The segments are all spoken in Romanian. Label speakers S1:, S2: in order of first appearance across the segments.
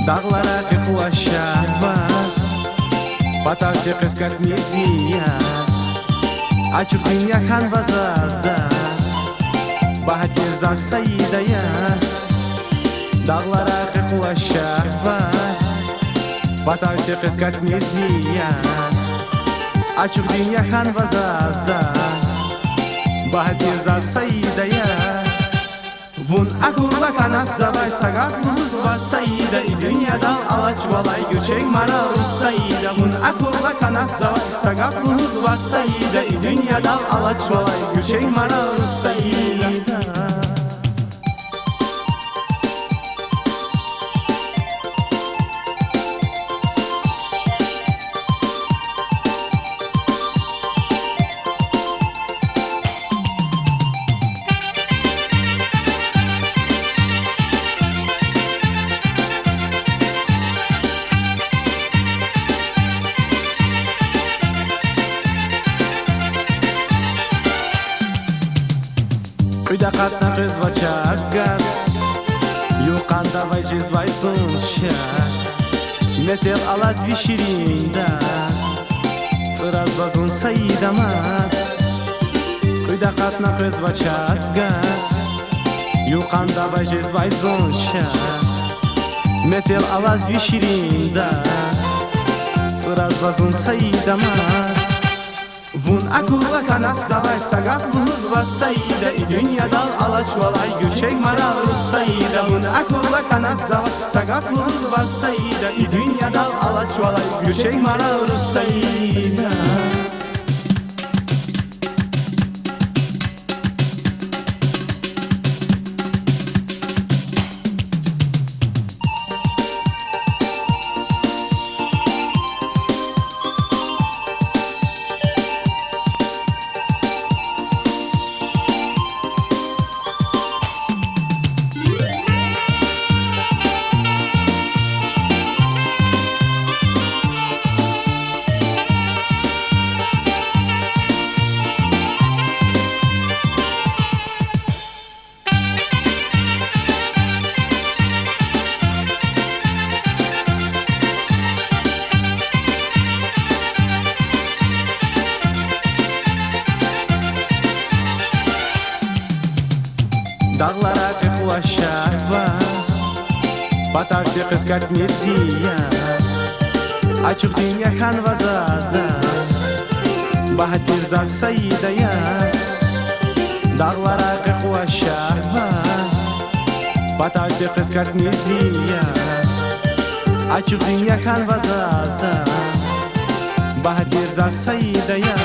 S1: Dağlara kıklaşava Batarca kız как мезия Açık dünya kanvazazda Bahatır zan sayıdaya Dağlara kıklaşava Batarca kız как мезия Açık dünya kanvazazda Bahatır zan sayıdaya Vun akurla kanat zavay sagat luz var sayıda Dünyada alaç valay göçek mararus sayıda Vun akurla kanat zavay sagat luz var sayıda Dünyada alaç valay göçek mararus sayıda Uyda katna kız va çazgaz Yuqanda vay jiz vay sunşa Metel alaz vişirinda Sıraz bazun sayıdamat Uyda katna kız va çazgaz Yuqanda vay jiz vay sunşa Metel alaz vişirinda Sıraz bazun sayıdamat Vun akurla kanat zavay sagat luz var sayıda Dünyada alaç valay göçek mararus sayıda Vun akurla kanat zavay sagat luz var sayıda Dünyada alaç valay göçek mararus sayıda Dağlara kıklaşava Batarca kız как мезия Açık dünya kanvazada Bahatır zan sayıdaya Dağlara kıklaşava Batarca kız как mezia Açık dünya kanvazada Bahatır zan sayıdaya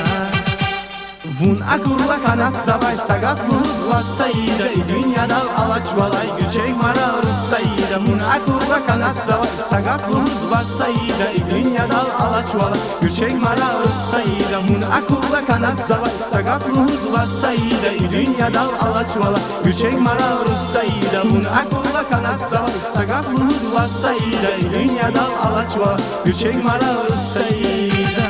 S1: Vun akurla kanat zavay sagat luz var sayıda Dünyada alaç valay göçek mararus sayıda Vun akurla kanat zavay sagat luz var sayıda Dünyada alaç valay göçek mararus sayıda Vun akurla kanat zavay sagat luz var sayıda Dünyada alaç valay göçek mararus sayıda Vun akurla kanat zavay sagat luz var sayıda Dünyada alaç valay göçek mararus sayıda